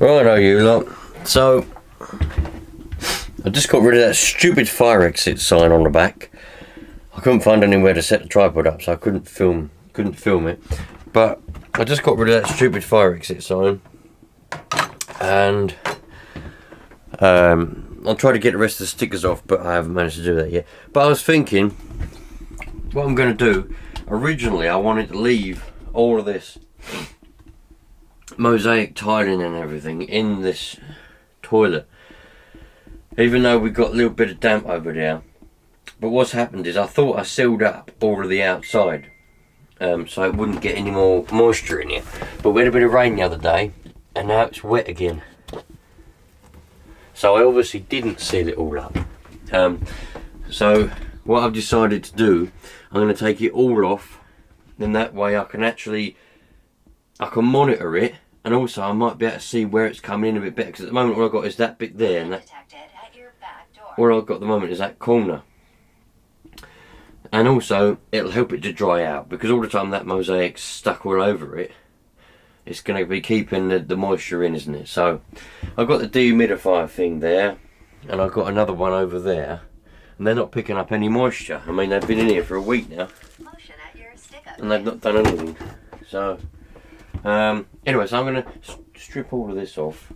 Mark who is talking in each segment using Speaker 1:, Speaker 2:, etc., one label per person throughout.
Speaker 1: Righto, you lot. So, I just got rid of that stupid fire exit sign on the back. I couldn't find anywhere to set the tripod up, so I couldn't film it. But I just got rid of that stupid fire exit sign, and I'll try to get the rest of the stickers off, but I haven't managed to do that yet. But I was thinking, what I'm going to do. Originally, I wanted to leave all of this mosaic tiling and everything in this toilet, even though we've got a little bit of damp over there. But what's happened is I thought I sealed up all of the outside, so it wouldn't get any more moisture in here. But we had a bit of rain the other day, and now it's wet again, so I obviously didn't seal it all up. So what I've decided to do, I'm going to take it all off, then that way I can monitor it, and also I might be able to see where it's coming in a bit better, because at the moment all I've got is that bit there, and all I've got at the moment is that corner. And also it'll help it to dry out, because all the time that mosaic's stuck all over it, it's going to be keeping the moisture in, isn't it? So I've got the dehumidifier thing there, and I've got another one over there, and they're not picking up any moisture. I mean, they've been in here for a week now, and they've not done anything. So anyway, so I'm going to strip all of this off.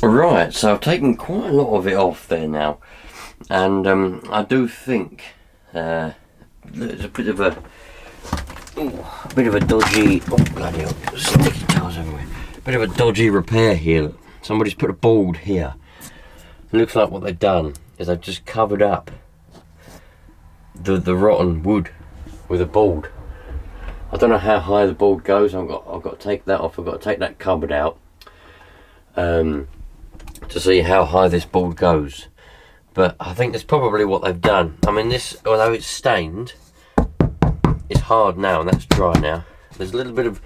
Speaker 1: Right, so I've taken quite a lot of it off there now, and I do think there's a bit of a dodgy, oh bloody hell, sticky tiles everywhere. A bit of a dodgy repair here. Look, somebody's put a board here. It looks like what they've done is they've just covered up the rotten wood with a board. I don't know how high the board goes. I've got to take that off. I've got to take that cupboard out to see how high this board goes. But I think that's probably what they've done. I mean, this, although it's stained, it's hard now, and that's dry now. There's a little bit of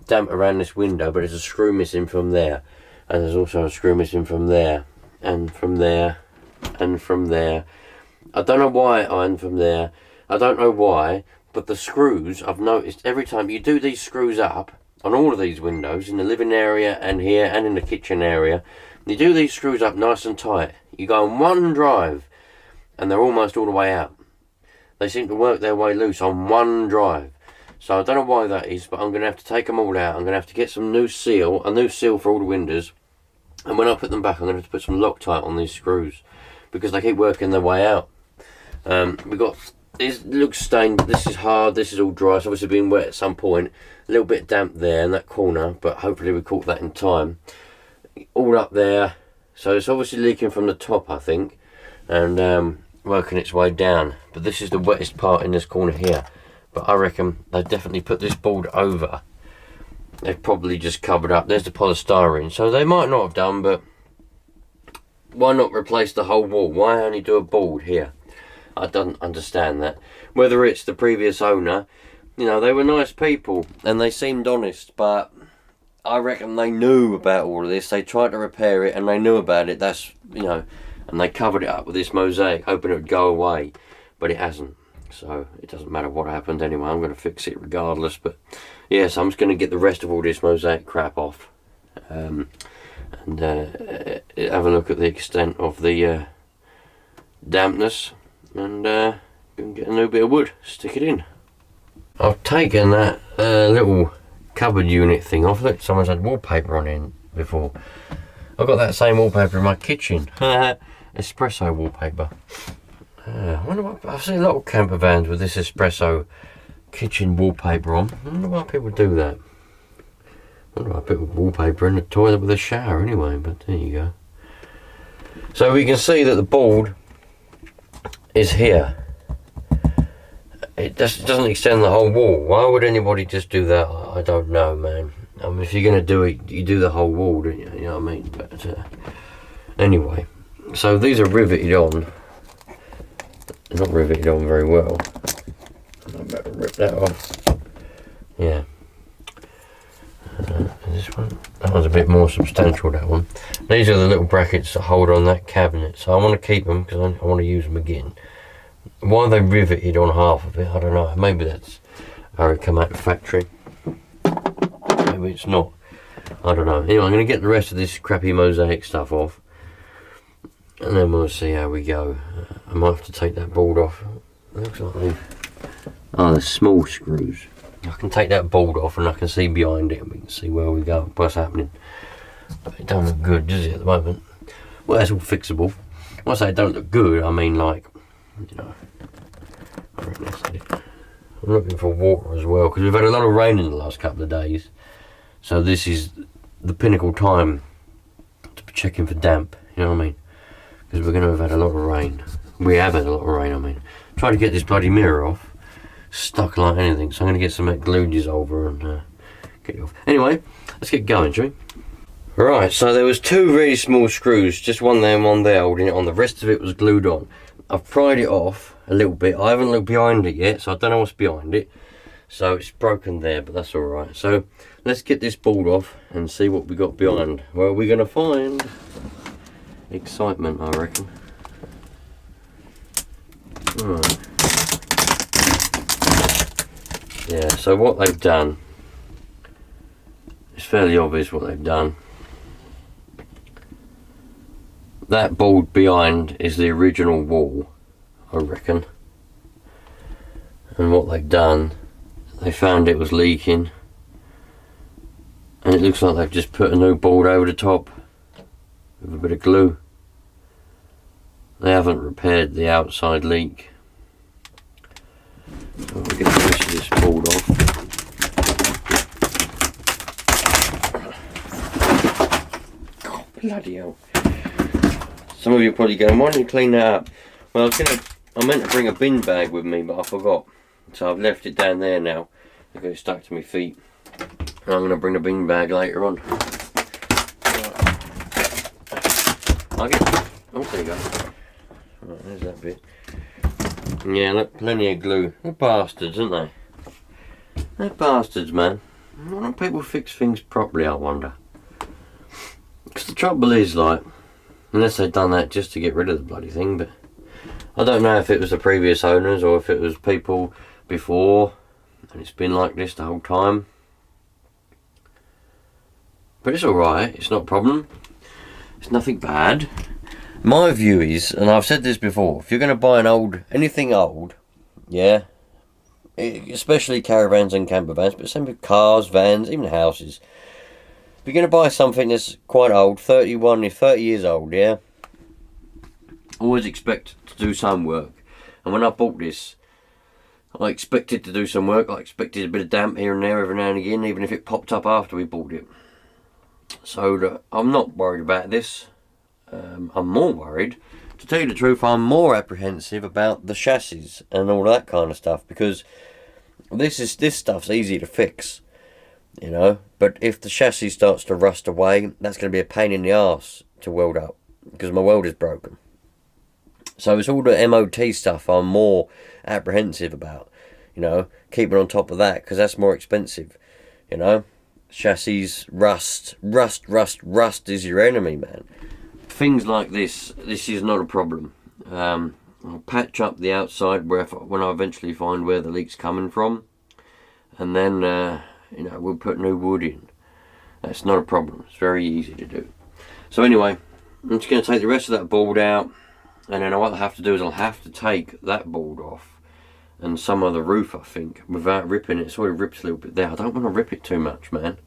Speaker 1: damp around this window, but there's a screw missing from there, and there's also a screw missing from there, and from there, and from there. I don't know why, and from there. I don't know why, but the screws, I've noticed every time you do these screws up on all of these windows, in the living area and here and in the kitchen area, you do these screws up nice and tight. You go on one drive and they're almost all the way out. They seem to work their way loose on one drive. So I don't know why that is, but I'm going to have to take them all out. I'm going to have to get some new seal, a new seal for all the windows. And when I put them back, I'm going to have to put some Loctite on these screws, because they keep working their way out. We've got, it looks stained, but this is hard, this is all dry. It's obviously been wet at some point. A little bit damp there in that corner, but hopefully we caught that in time. All up there, so it's obviously leaking from the top, I think, and working its way down. But this is the wettest part in this corner here. But I reckon they definitely put this board over. They've probably just covered up. There's the polystyrene, so they might not have done, but why not replace the whole wall? Why only do a board here? I don't understand that. Whether it's the previous owner, you know, they were nice people and they seemed honest, but I reckon they knew about all of this. They tried to repair it and they knew about it. That's, you know, and they covered it up with this mosaic, hoping it would go away, but it hasn't. So it doesn't matter what happened anyway. I'm going to fix it regardless. But yes, I'm just going to get the rest of all this mosaic crap off, and have a look at the extent of the dampness, and get a new bit of wood, stick it in. I've taken that little cupboard unit thing off. Look, someone's had wallpaper on it before. I've got that same wallpaper in my kitchen. Espresso wallpaper. I wonder what, I've seen a lot of camper vans with this espresso kitchen wallpaper on. I wonder why people do that. I wonder why people wallpaper in the toilet with a shower anyway, but there you go. So we can see that the board is here. It doesn't extend the whole wall. Why would anybody just do that? I don't know, man. I mean, if you're going to do it, you do the whole wall, don't you? You know what I mean? But anyway, so these are riveted on. They're not riveted on very well. I better rip that off. Yeah. This one, that one's a bit more substantial, that one. These are the little brackets that hold on that cabinet, so I want to keep them because I want to use them again. Why they riveted on half of it, I don't know. Maybe that's how it come out the factory. Maybe it's not. I don't know. Anyway, I'm going to get the rest of this crappy mosaic stuff off, and then we'll see how we go. I might have to take that board off. It looks like they've... Oh, the small screws. I can take that board off and I can see behind it and we can see where we go, what's happening. But it don't look good, does it, at the moment? Well, that's all fixable. When I say it don't look good, I mean like, you know, I reckon that's it. I'm looking for water as well, because we've had a lot of rain in the last couple of days. So this is the pinnacle time to be checking for damp, you know what I mean? Because we're going to have had a lot of rain. We have had a lot of rain, I mean. Try to get this bloody mirror off. Stuck like anything, so I'm going to get some glue dissolver and get it off. Anyway, let's get going, shall we? Right, so there was two really small screws, just one there and one there holding it on. The rest of it was glued on. I've pried it off a little bit. I haven't looked behind it yet, so I don't know what's behind it. So it's broken there, but that's alright. So let's get this board off and see what we got behind. Well, we're going to find excitement, I reckon. Alright. Yeah, so what they've done, it's fairly obvious what they've done. That board behind is the original wall, I reckon. And what they've done, they found it was leaking. And it looks like they've just put a new board over the top with a bit of glue. They haven't repaired the outside leak. So we'll get the rest of this board off. Oh, bloody hell. Some of you are probably going, why don't you clean that up? Well, I meant to bring a bin bag with me, but I forgot. So I've left it down there now. I've got it stuck to my feet. And I'm going to bring the bin bag later on. I'll get... Oh, there you go. Right, there's that bit. Yeah, look, plenty of glue. They're bastards, aren't they? They're bastards, man. Why don't people fix things properly, I wonder? Because the trouble is, like, unless they've done that just to get rid of the bloody thing, but I don't know if it was the previous owners or if it was people before and it's been like this the whole time. But it's alright, it's not a problem. It's nothing bad. My view is, and I've said this before, if you're going to buy anything old, yeah, especially caravans and camper vans, but same with cars, vans, even houses. If you're going to buy something that's quite old, 30 years old, yeah, always expect to do some work. And when I bought this, I expected to do some work. I expected a bit of damp here and there every now and again, even if it popped up after we bought it. So I'm not worried about this. I'm more worried, to tell you the truth, I'm more apprehensive about the chassis and all that kind of stuff, because this stuff's easy to fix, you know, but if the chassis starts to rust away, that's going to be a pain in the arse to weld up, because my welder's broken. So it's all the MOT stuff I'm more apprehensive about, you know, keeping on top of that, because that's more expensive, you know. Chassis, rust is your enemy, man. Things like this is not a problem. I'll patch up the outside when I eventually find where the leak's coming from, and then you know, we'll put new wood in. That's not a problem. It's very easy to do. So anyway, I'm just going to take the rest of that board out, and then what I'll have to do is I'll have to take that board off and some of the roof, I think, without ripping it. It's already ripped a little bit there. I don't want to rip it too much, man.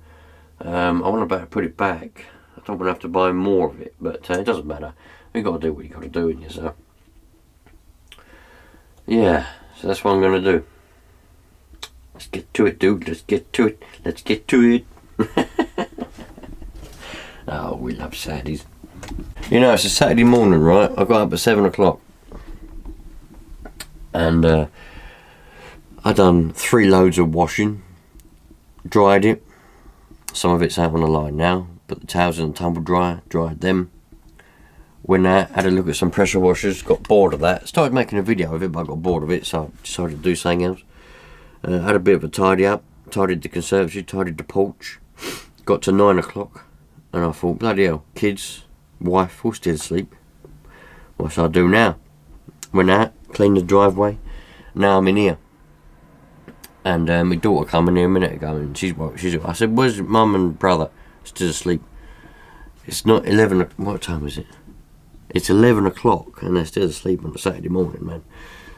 Speaker 1: I want to put it back. I don't want to have to buy more of it, but it doesn't matter. You've got to do what you've got to do in you, so. Yeah, so that's what I'm going to do. Let's get to it, dude. Let's get to it. Let's get to it. Oh, we love Saturdays. You know, it's a Saturday morning, right? I got up at 7 o'clock. And I done 3 loads of washing. Dried it. Some of it's out on the line now. Put the towels in the tumble dryer, dried them. Went out, had a look at some pressure washers, got bored of that. Started making a video of it, but I got bored of it, so I decided to do something else. Had a bit of a tidy up, tidied the conservatory, tidied the porch. Got to 9 o'clock, and I thought, bloody hell, kids, wife, all still asleep. What shall I do now? Went out, cleaned the driveway. Now I'm in here. And my daughter come in here a minute ago, and I said, where's mum and brother? Still asleep. It's not 11, what time is it? It's 11 o'clock, and they're still asleep on a Saturday morning, man.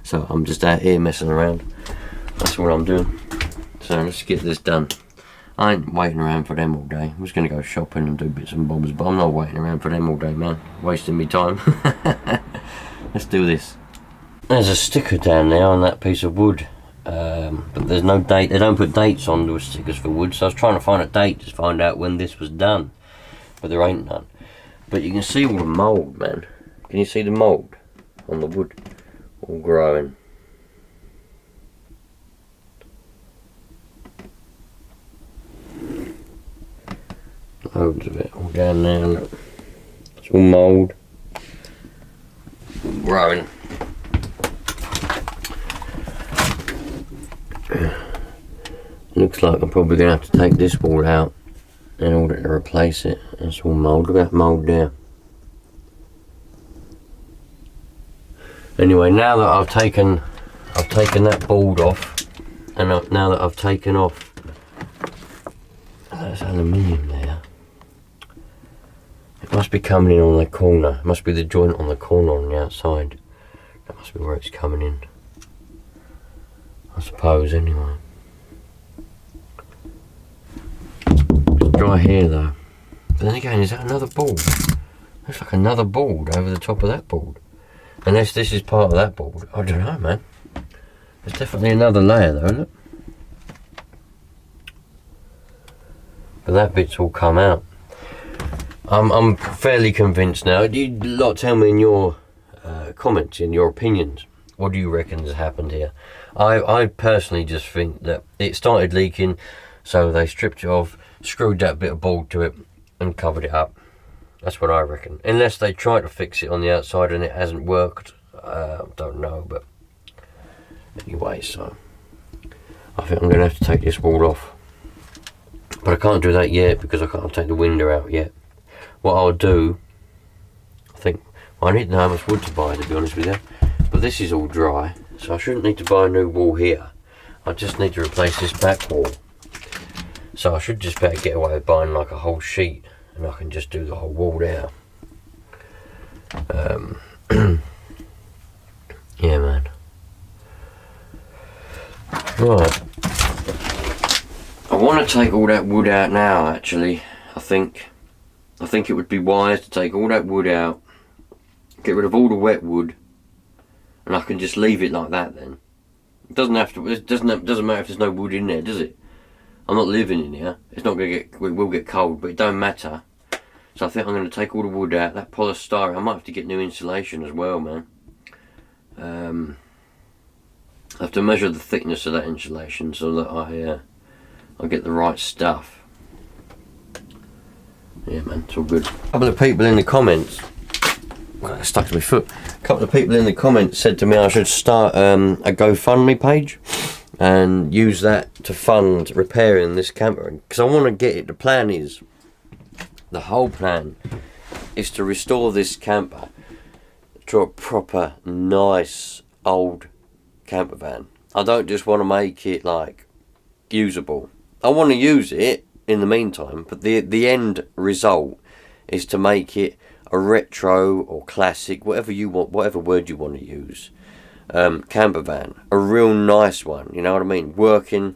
Speaker 1: So I'm just out here messing around. That's what I'm doing. So let's get this done. I ain't waiting around for them all day. I'm just going to go shopping and do bits and bobs, but I'm not waiting around for them all day, man. Wasting me time. Let's do this. There's a sticker down there on that piece of wood. But there's no date. They don't put dates on the stickers for wood, so I was trying to find a date to find out when this was done. But there ain't none. But you can see all the mould, man. Can you see the mould on the wood? All growing. Loads of it all down there, look. It's all mould. Growing. Looks like I'm probably going to have to take this wall out in order to replace it. That's all mould. Look at that mould there. Anyway, now that I've taken that board off, and now that I've taken off, that's aluminium there. It must be coming in on the corner. It must be the joint on the corner on the outside. That must be where it's coming in. I suppose, anyway. It's dry here though. But then again, is that another board? Looks like another board over the top of that board. Unless this is part of that board. I don't know, man. There's definitely another layer though, look. But that bit's all come out. I'm fairly convinced now. You lot tell me in your comments, in your opinions, what do you reckon has happened here? I personally just think that it started leaking, so they stripped it off, screwed that bit of board to it, and covered it up. That's what I reckon. Unless they tried to fix it on the outside and it hasn't worked. Don't know, but anyway, so I think I'm going to have to take this wall off. But I can't do that yet because I can't take the window out yet. What I'll do, I think, well, I need to know how much wood to buy, to be honest with you. But this is all dry, so I shouldn't need to buy a new wall here. I just need to replace this back wall. So I should just better get away with buying like a whole sheet, and I can just do the whole wall there. Yeah, man. Right. I want to take all that wood out now, actually. I think it would be wise to take all that wood out, get rid of all the wet wood, and I can just leave it like that then. It doesn't matter if there's no wood in there, does it? I'm not living in here. It's not going to get, it will get cold, but it don't matter. So I think I'm going to take all the wood out, that polystyrene. I might have to get new insulation as well, man. I have to measure the thickness of that insulation so that I get the right stuff. Yeah, man, it's all good. A couple of people in the comments, well, stuck to my foot. A couple of people in the comments said to me I should start a GoFundMe page and use that to fund repairing this camper, because I want to get it. The whole plan is to restore this camper to a proper nice old camper van. I don't just want to make it like usable. I want to use it in the meantime, but the end result is to make it a retro or classic, whatever you want, whatever word you want to use, camper van, a real nice one, you know what I mean, working.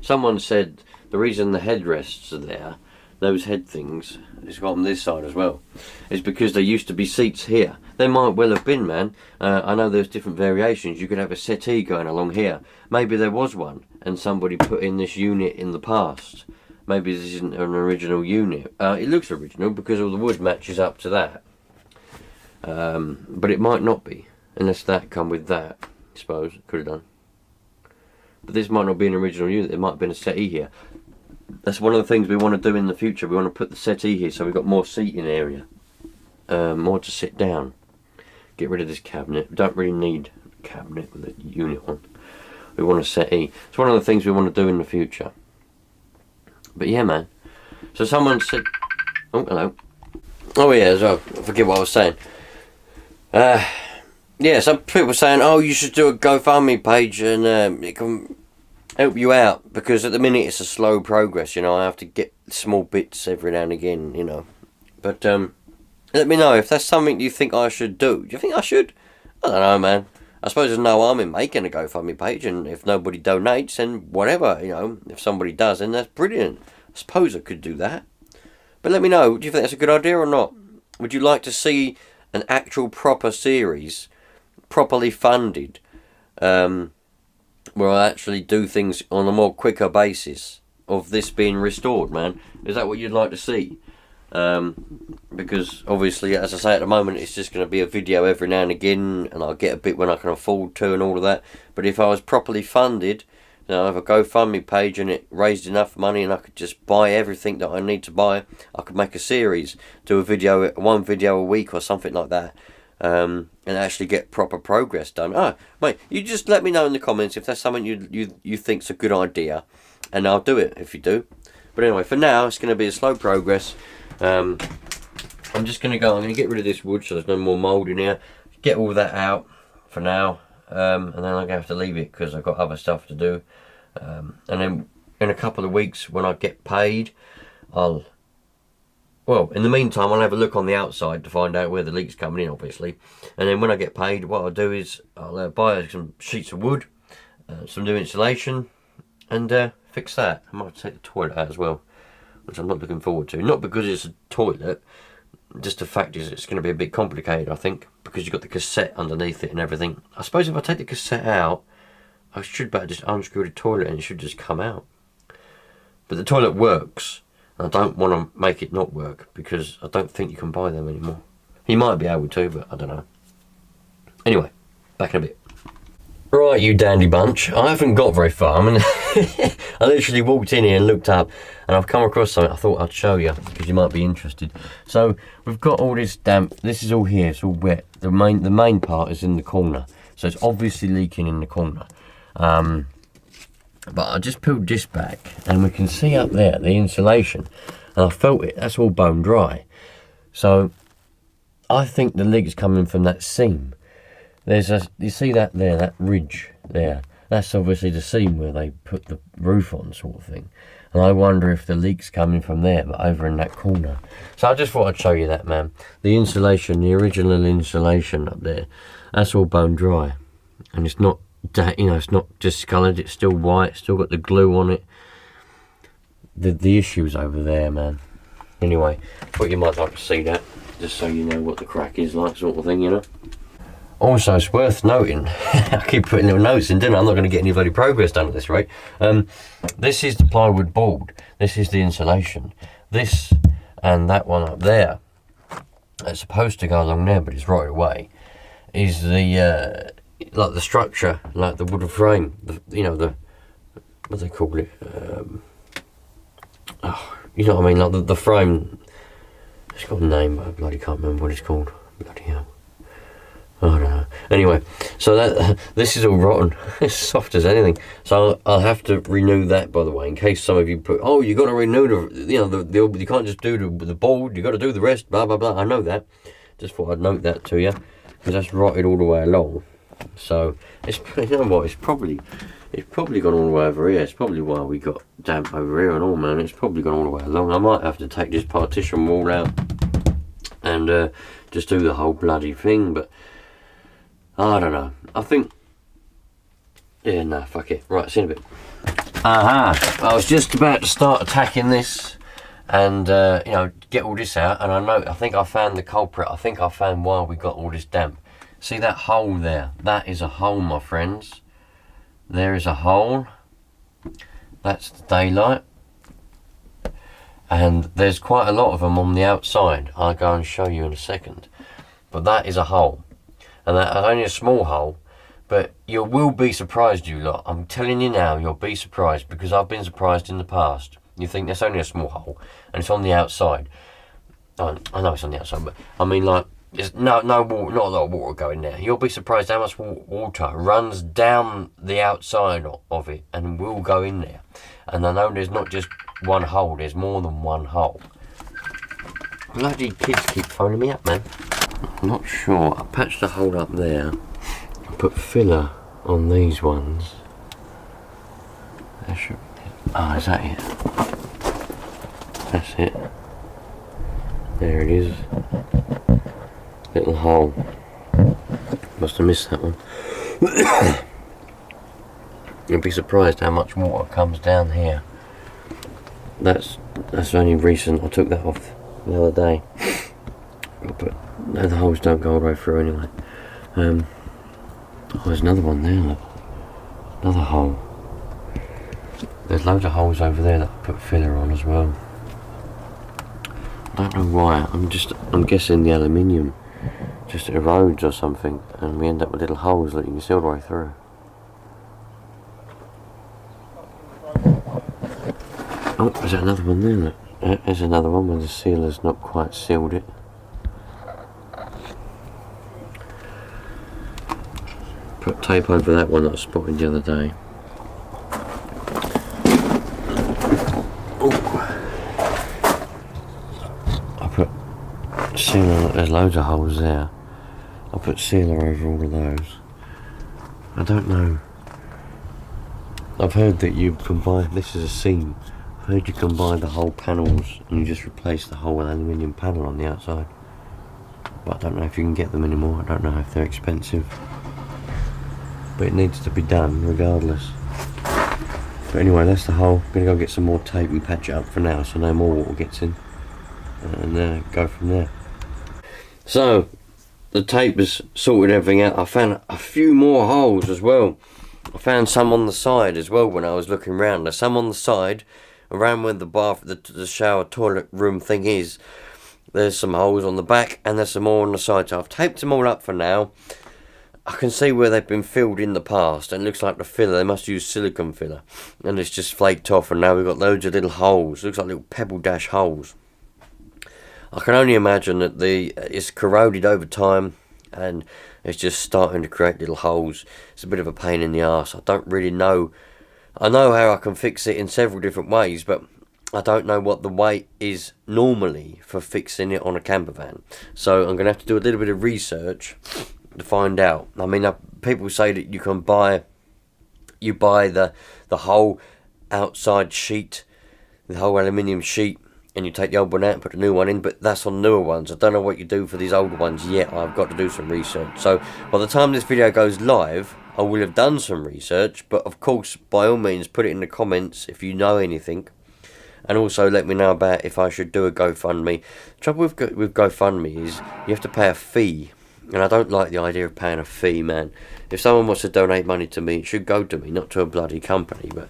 Speaker 1: Someone said the reason the headrests are there, those head things, it's got on this side as well, is because there used to be seats here. There might well have been, man. I know there's different variations. You could have a settee going along here. Maybe there was one and somebody put in this unit in the past. Maybe this isn't an original unit. It looks original because all the wood matches up to that. But it might not be, unless that come with that, I suppose. Could have done. But this might not be an original unit. There might have been a settee here. That's one of the things we want to do in the future. We want to put the settee here so we've got more seating area, more to sit down. Get rid of this cabinet. We don't really need a cabinet with a unit on. We want a settee. It's one of the things we want to do in the future. But yeah, man. So someone said, oh, hello. Oh yeah, so I forget what I was saying. Yeah, some people were saying, oh, you should do a GoFundMe page and it can help you out, because at the minute it's a slow progress, you know. I have to get small bits every now and again, you know. But let me know if that's something you think I should do. Do you think I should? I don't know, man. I suppose there's no harm in making a GoFundMe page, and if nobody donates, then whatever, you know. If somebody does, then that's brilliant. I suppose I could do that. But let me know, do you think that's a good idea or not? Would you like to see an actual proper series, properly funded, where I actually do things on a more quicker basis of this being restored, man? Is that what you'd like to see? Because obviously, as I say, at the moment it's just going to be a video every now and again, and I'll get a bit when I can afford to and all of that. But if I was properly funded, you know, I have a GoFundMe page and it raised enough money and I could just buy everything that I need to buy, I could make a series, do a video, one video a week or something like that, and actually get proper progress done. Oh, mate, you just let me know in the comments if that's something you think's a good idea, and I'll do it if you do. But anyway, for now it's going to be a slow progress. I'm just going to I'm going to get rid of this wood so there's no more mould in here, get all that out for now, and then I'm going to have to leave it because I've got other stuff to do. And then in a couple of weeks when I get paid, well, in the meantime I'll have a look on the outside to find out where the leak's coming in, obviously. And then when I get paid, what I'll do is I'll buy some sheets of wood, some new insulation, and fix that. I might take the toilet out as well, which I'm not looking forward to. Not because it's a toilet, just the fact is it's going to be a bit complicated, I think, because you've got the cassette underneath it and everything. I suppose if I take the cassette out, I should better just unscrew the toilet and it should just come out. But the toilet works, and I don't want to make it not work, because I don't think you can buy them anymore. You might be able to, but I don't know. Anyway, back in a bit. Right, you dandy bunch. I haven't got very far. I mean, I literally walked in here and looked up, and I've come across something I thought I'd show you, because you might be interested. So, we've got all this damp. This is all here, it's all wet. The main part is in the corner, so it's obviously leaking in the corner. But I just peeled this back, and we can see up there the insulation, and I felt it. That's all bone dry. So, I think the leak's coming from that seam. You see that there, that ridge there? That's obviously the seam where they put the roof on, sort of thing. And I wonder if the leak's coming from there, but over in that corner. So I just thought I'd show you that, man. The insulation, the original insulation up there, that's all bone dry. And it's not, you know, it's not discoloured, it's still white, still got the glue on it. The issue's over there, man. Anyway, thought you might like to see that, just so you know what the crack is like, sort of thing, you know. Also, it's worth noting, I keep putting little notes in, didn't I? I'm not going to get any bloody progress done at this rate. This is the plywood board. This is the insulation. This and that one up there, that's supposed to go along there, but it's right away, is the, like the structure, like the wooden frame, you know, what do they call it? You know what I mean? Like the frame, it's got a name, but I bloody can't remember what it's called. Bloody hell. I don't know. Anyway, so this is all rotten. It's soft as anything. So I'll have to renew that, by the way, in case some of you put, oh, you got to renew the, you know, you can't just do the board. You got to do the rest. Blah blah blah. I know that. Just thought I'd note that to you, because that's rotted all the way along. So it's, you know what? It's probably gone all the way over here. It's probably why we got damp over here and all, man. It's probably gone all the way along. I might have to take this partition wall out and just do the whole bloody thing, but I don't know. I think, yeah, no, fuck it. Right, see you in a bit. I was just about to start attacking this and, you know, get all this out, and I think I found the culprit. I think I found why we got all this damp. See that hole there? That is a hole, my friends. There is a hole. That's the daylight. And there's quite a lot of them on the outside. I'll go and show you in a second. But that is a hole. And that's only a small hole, but you will be surprised, you lot. I'm telling you now, you'll be surprised, because I've been surprised in the past. you think there's only a small hole, and it's on the outside. I know it's on the outside, but I mean, like, there's no water, not a lot of water going there. You'll be surprised how much water runs down the outside of it and will go in there. And I know there's not just one hole, there's more than one hole. Bloody kids keep phoning me up, man. I'm not sure. I patched a hole up there. I put filler on these ones. There should be. Ah, is that it? That's it. There it is. Little hole. Must have missed that one. You'll be surprised how much water comes down here. That's only recent. I took that off the other day. But no, the holes don't go all the way through anyway. Oh, there's another one there. Look. Another hole. There's loads of holes over there that I put filler on as well. I don't know why. I'm guessing the aluminium just erodes or something, and we end up with little holes that you can see all the way through. Oh, there's another one there, look. There's another one where the sealer's not quite sealed it. Put tape over that one that I spotted the other day. I put sealer, there's loads of holes there. I put sealer over all of those. I don't know. I've heard that you can buy, this is a seam. I've heard you can buy the whole panels and you just replace the whole aluminium panel on the outside. But I don't know if you can get them anymore. I don't know if they're expensive. But it needs to be done regardless. But anyway, that's the hole. I'm going to go get some more tape and patch it up for now so no more water gets in. And go from there. So, the tape has sorted everything out. I found a few more holes as well. I found some on the side as well when I was looking around. There's some on the side, around where the bath, the shower toilet room thing is. There's some holes on the back and there's some more on the side. So I've taped them all up for now. I can see where they've been filled in the past, and it looks like the filler, they must use silicone filler, and it's just flaked off, and now we've got loads of little holes. Looks like little pebble dash holes. I can only imagine that it's corroded over time and it's just starting to create little holes. It's a bit of a pain in the arse. I don't really know. I know how I can fix it in several different ways, but I don't know what the way is normally for fixing it on a camper van. So I'm going to have to do a little bit of research to find out. I mean, people say that you buy the whole outside sheet, the whole aluminium sheet, and you take the old one out and put a new one in, but that's on newer ones. I don't know what you do for these older ones yet. I've got to do some research. So by the time this video goes live, I will have done some research, but of course, by all means, put it in the comments if you know anything, and also let me know about if I should do a GoFundMe. The trouble with GoFundMe is you have to pay a fee, and I don't like the idea of paying a fee, man. If someone wants to donate money to me, it should go to me, not to a bloody company. But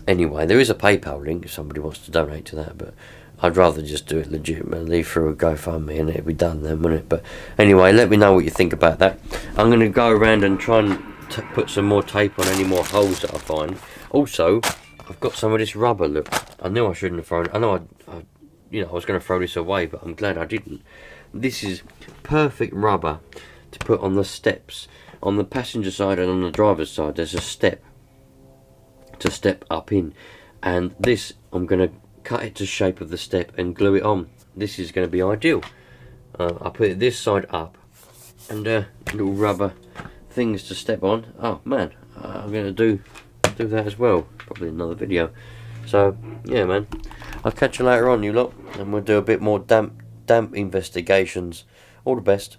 Speaker 1: anyway, there is a PayPal link if somebody wants to donate to that, but I'd rather just do it legitimately through a GoFundMe and it'd be done then, wouldn't it? But anyway, let me know what you think about that. I'm going to go around and try and put some more tape on any more holes that I find. Also, I've got some of this rubber. Look, I knew I shouldn't have thrown it. I know I was going to throw this away, but I'm glad I didn't. This is perfect rubber to put on the steps. On the passenger side and on the driver's side, there's a step to step up in, and this I'm going to cut it to shape of the step and glue it on. This is going to be ideal. I put it this side up and little rubber things to step on. Oh man, I'm going to do that as well, probably in another video. So yeah, man, I'll catch you later on, you lot, and we'll do a bit more damp investigations. All the best.